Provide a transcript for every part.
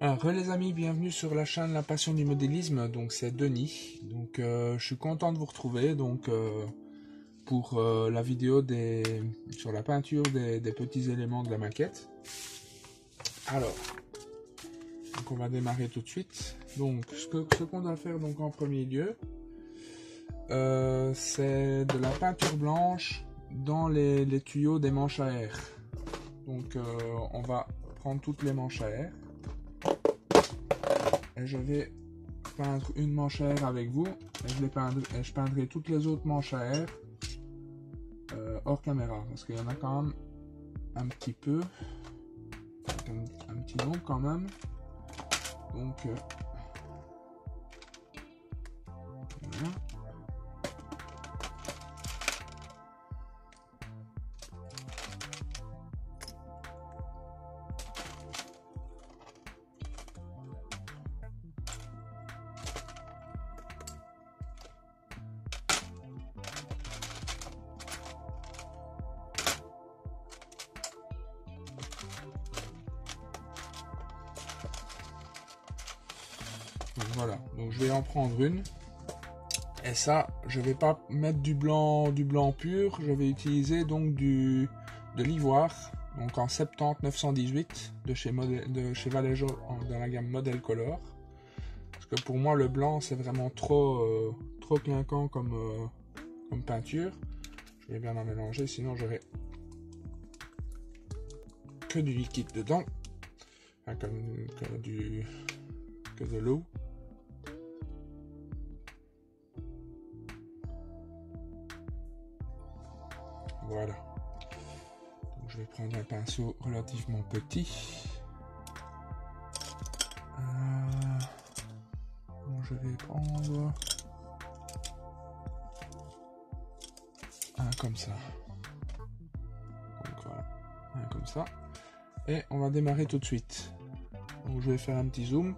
Alors les amis, bienvenue sur la chaîne La Passion du Modélisme, donc c'est Denis. Donc je suis content de vous retrouver pour la vidéo sur la peinture des petits éléments de la maquette. Alors, donc on va démarrer tout de suite. Donc ce qu'on doit faire donc en premier lieu, c'est de la peinture blanche dans les tuyaux des manches à air. Donc on va prendre toutes les manches à air. Et je vais peindre une manche à air avec vous et je peindrai toutes les autres manches à air hors caméra parce qu'il y en a quand même un petit peu, un petit nombre quand même. Donc voilà. Donc voilà, donc je vais en prendre une. Et ça, je vais pas mettre du blanc pur, je vais utiliser donc de l'ivoire, donc en 70 918 de chez Vallejo dans la gamme Model Color. Parce que pour moi le blanc c'est vraiment trop clinquant comme peinture. Je vais bien en mélanger, sinon j'aurai que du liquide dedans, enfin, que de l'eau. Voilà. Donc, je vais prendre un pinceau relativement petit. Donc, je vais prendre un comme ça. Donc voilà, un comme ça. Et on va démarrer tout de suite. Donc je vais faire un petit zoom.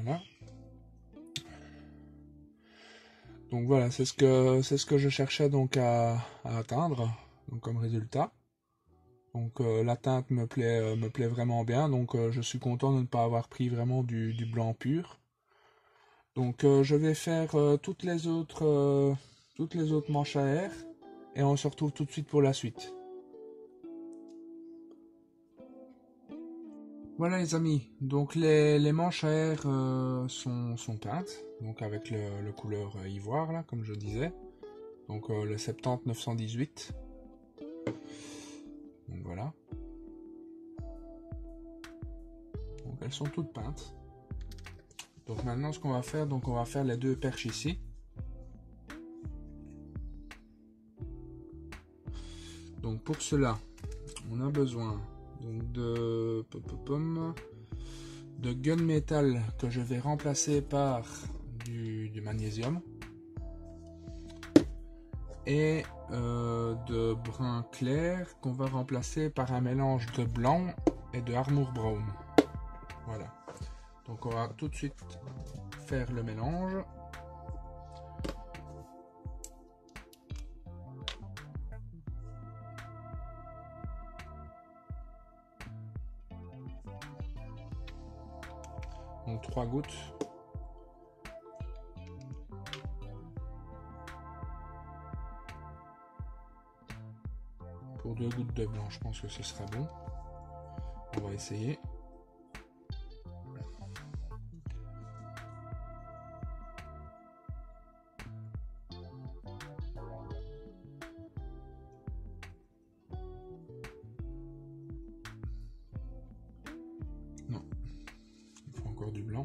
Voilà. Donc voilà, c'est ce que je cherchais donc à atteindre donc comme résultat. Donc la teinte me plaît vraiment bien, donc je suis content de ne pas avoir pris vraiment du blanc pur. Donc je vais faire toutes les autres manches à air et on se retrouve tout de suite pour la suite. Voilà les amis, donc les manches à air sont peintes, donc avec le couleur ivoire là, comme je disais, donc le 70 918. Donc voilà. Donc elles sont toutes peintes. Donc maintenant ce qu'on va faire, donc on va faire les deux perches ici. Donc pour cela, on a besoin donc de gunmetal que je vais remplacer par du magnésium. et de brun clair qu'on va remplacer par un mélange de blanc et de Armour Brown. Voilà. Donc on va tout de suite faire le mélange. Donc 3 gouttes. Pour 2 gouttes de blanc, je pense que ce sera bon. On va essayer. Non, il faut encore du blanc.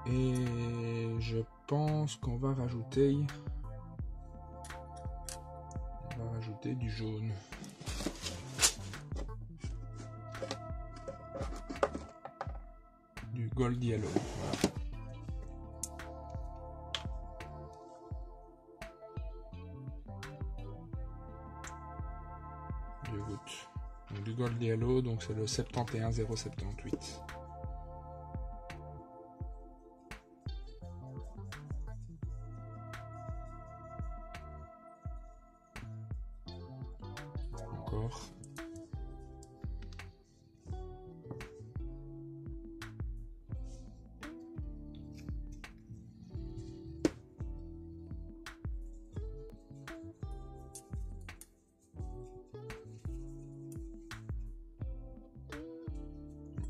Et je pense qu'on va rajouter du jaune. Du gold yellow. Voilà. Deux gouttes. Donc, du gold yellow, donc c'est le 71078. Encore.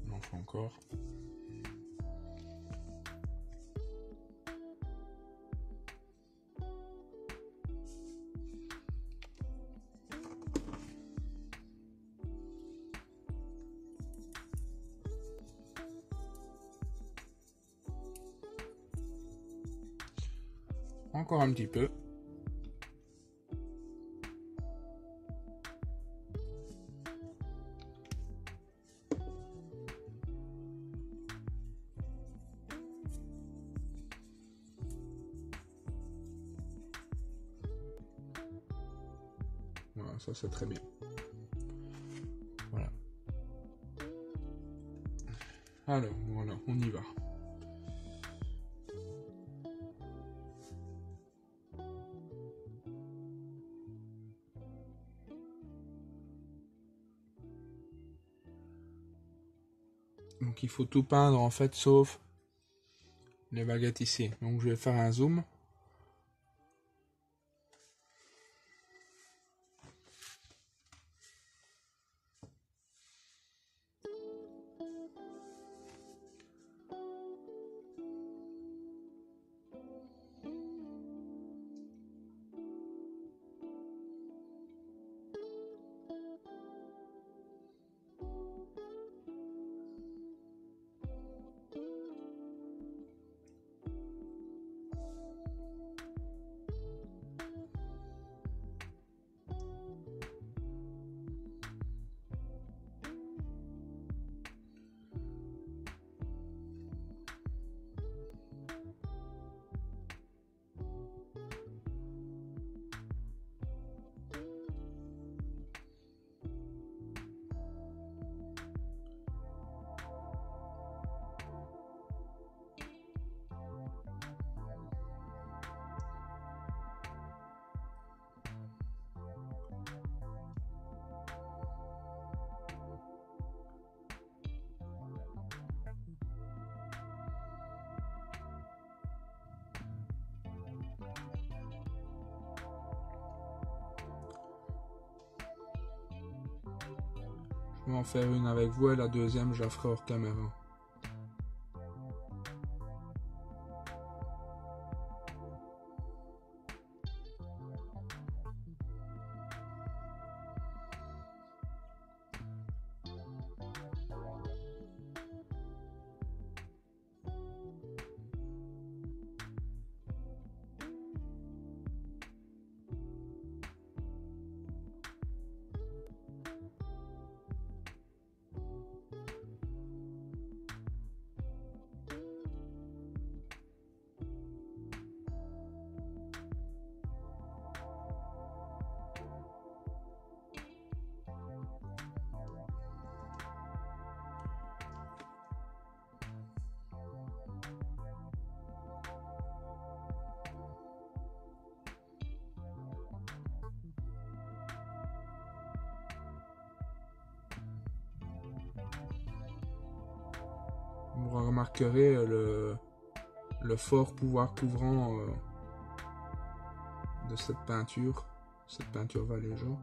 On en fait encore. Encore un petit peu. Voilà, ça c'est très bien. Voilà. Alors, voilà, on y va. Donc il faut tout peindre en fait sauf les baguettes ici. Donc je vais faire un zoom. Je vais en faire une avec vous et la deuxième je la ferai hors caméra. Vous remarquerez le fort pouvoir couvrant de cette peinture Vallejo.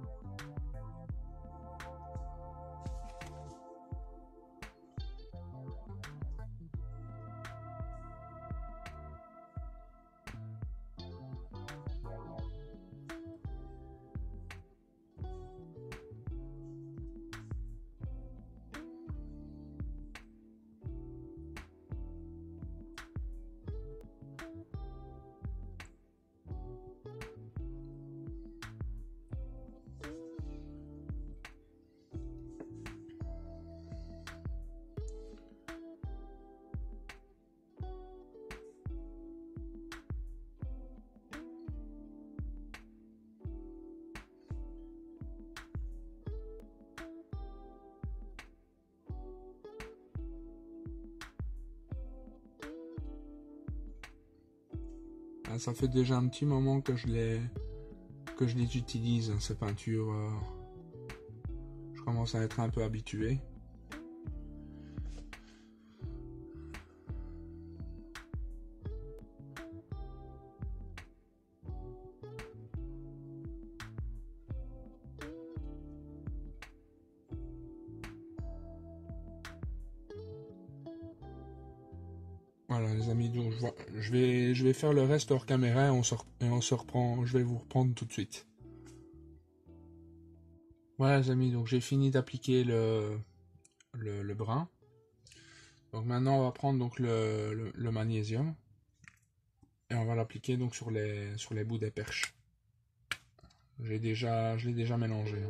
Ça fait déjà un petit moment que je les utilise, hein, ces peintures. Je commence à être un peu habitué. Voilà les amis, donc je vais faire le reste hors caméra et on se reprend, je vais vous reprendre tout de suite. Voilà les amis, donc j'ai fini d'appliquer le brun. Donc maintenant on va prendre donc le magnésium et on va l'appliquer donc sur les bouts des perches. Je l'ai déjà mélangé.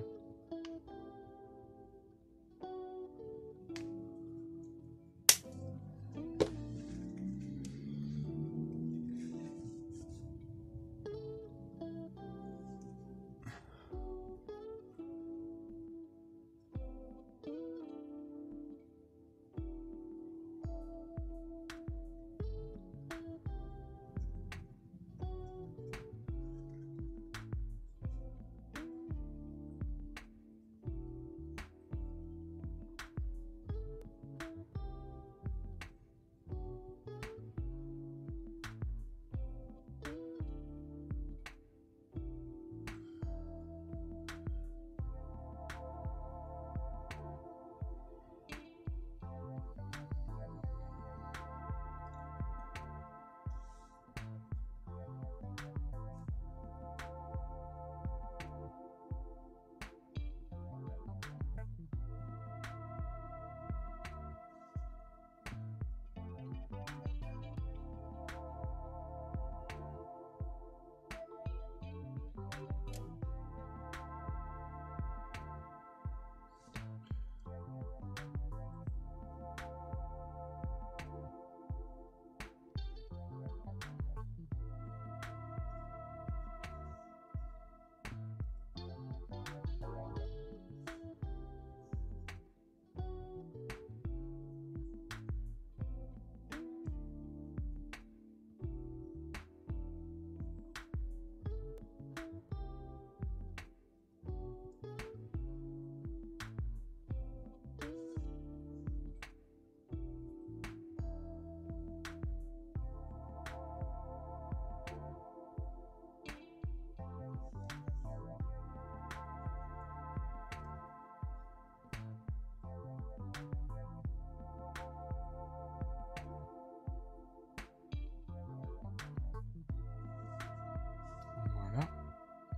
Voilà,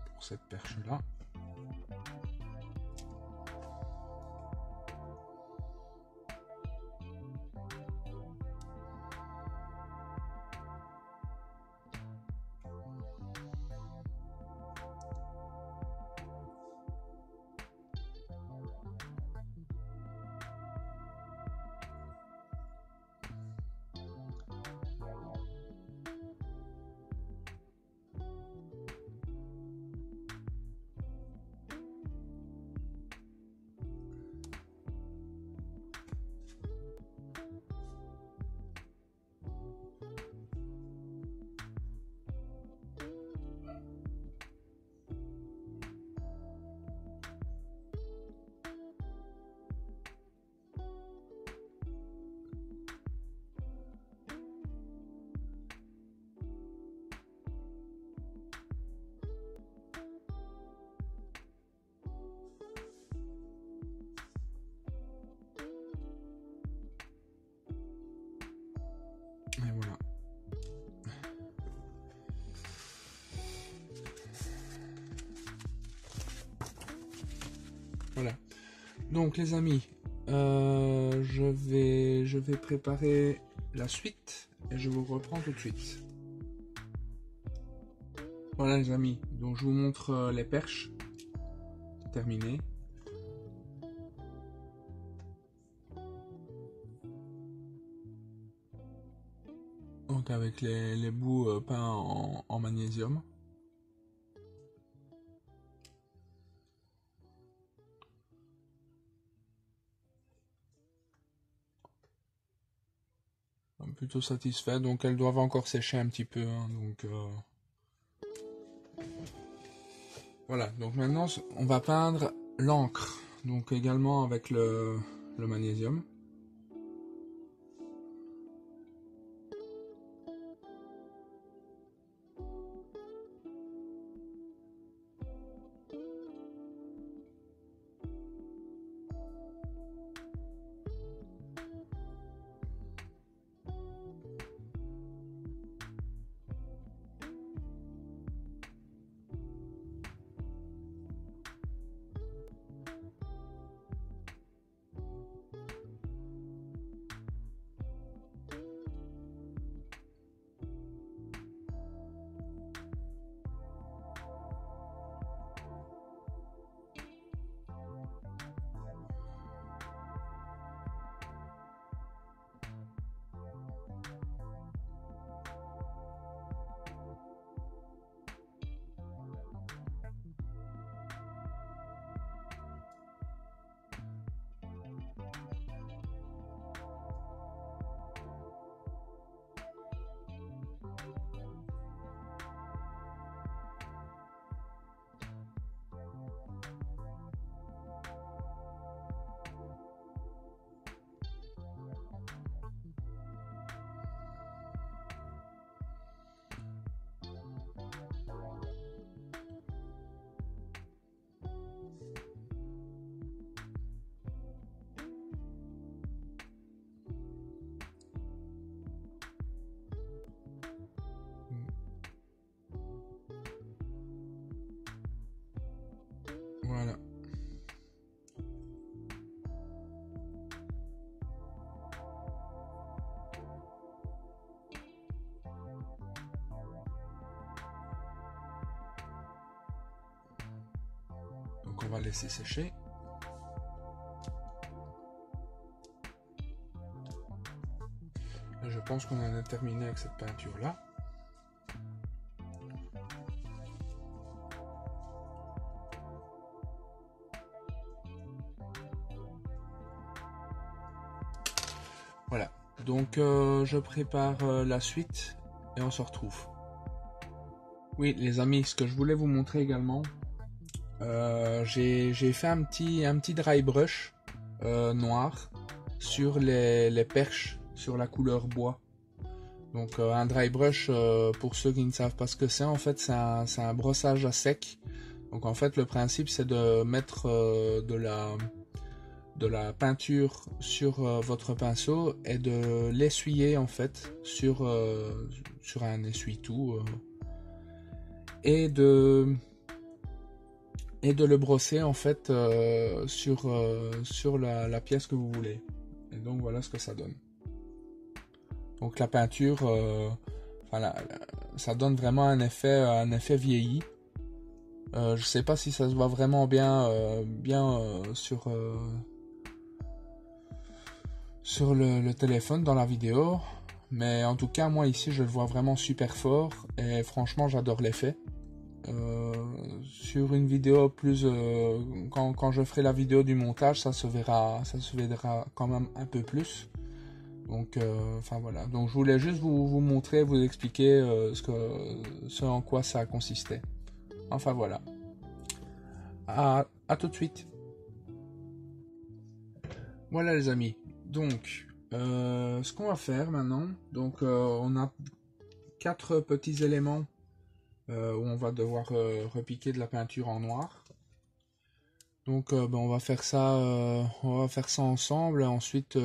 pour cette perche-là. Donc les amis, je vais préparer la suite et je vous reprends tout de suite. Voilà les amis, donc je vous montre les perches. Terminé. Donc avec les bouts peints en magnésium. Plutôt satisfait, donc elles doivent encore sécher un petit peu, hein, donc voilà. Donc maintenant on va peindre l'encre, donc également avec le magnésium. Voilà. Donc on va laisser sécher. Et je pense qu'on en a terminé avec cette peinture là. Voilà, donc je prépare la suite et on se retrouve. Oui les amis, ce que je voulais vous montrer également, j'ai fait un petit dry brush noir sur les perches, sur la couleur bois. Donc un dry brush, pour ceux qui ne savent pas ce que c'est, en fait c'est un brossage à sec. Donc en fait le principe c'est de mettre de la peinture sur votre pinceau et de l'essuyer en fait sur un essuie-tout et de le brosser en fait sur la pièce que vous voulez. Et donc voilà ce que ça donne. Donc la peinture, ça donne vraiment un effet vieilli. Je sais pas si ça se voit vraiment bien sur le téléphone dans la vidéo, mais en tout cas moi ici je le vois vraiment super fort et franchement j'adore l'effet. Sur une vidéo plus quand je ferai la vidéo du montage, ça se verra quand même un peu plus. Donc enfin voilà, donc je voulais juste vous montrer, vous expliquer ce en quoi ça consistait. Enfin voilà, à tout de suite. Voilà les amis, donc ce qu'on va faire maintenant, donc on a 4 petits éléments où on va devoir repiquer de la peinture en noir. Donc on va faire ça ensemble et ensuite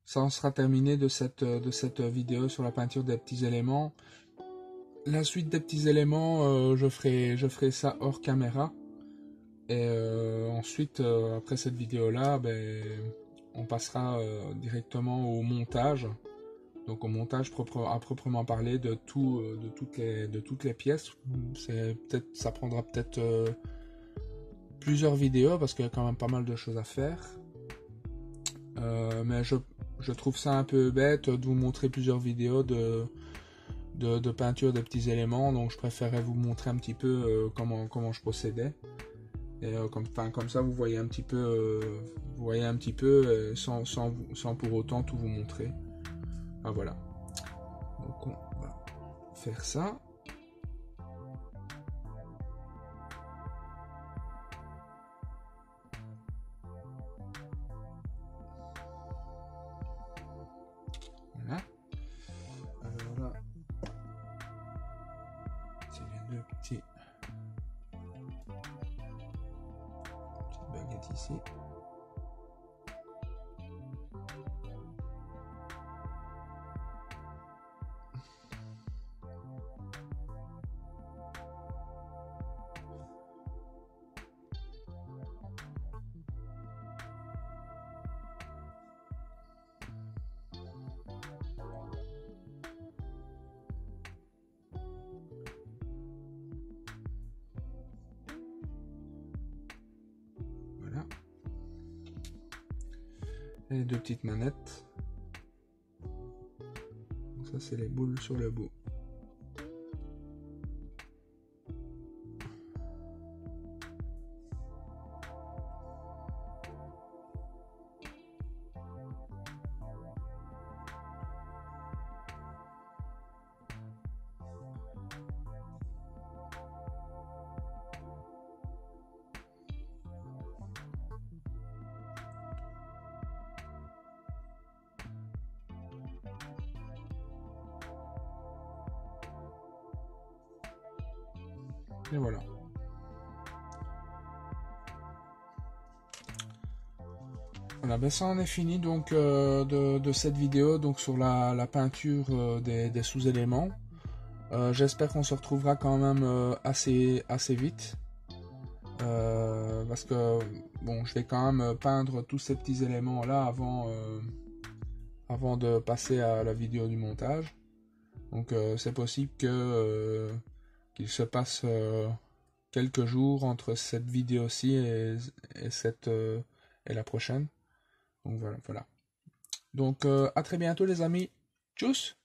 ça en sera terminé de cette vidéo sur la peinture des petits éléments. La suite des petits éléments, je ferai ça hors caméra. Et ensuite, après cette vidéo-là, ben, on passera directement au montage. Donc au montage à proprement parler de toutes les pièces. Ça prendra peut-être plusieurs vidéos parce qu'il y a quand même pas mal de choses à faire. Mais je trouve ça un peu bête de vous montrer plusieurs vidéos de peinture des petits éléments. Donc je préférais vous montrer un petit peu comment je procédais. Et comme ça vous voyez un petit peu, sans pour autant tout vous montrer. Ah, voilà. Donc on va faire ça. Voilà. Alors là, c'est les deux petites baguettes ici. Voilà. Et les deux petites manettes. Donc ça c'est les boules sur le bout. Et voilà. Voilà, ben ça en est fini donc de cette vidéo donc sur la peinture des sous-éléments. J'espère qu'on se retrouvera quand même assez vite. Parce que bon, je vais quand même peindre tous ces petits éléments là avant de passer à la vidéo du montage. Donc c'est possible qu'il se passe quelques jours entre cette vidéo-ci et la prochaine. Donc voilà. Donc à très bientôt les amis. Tchuss!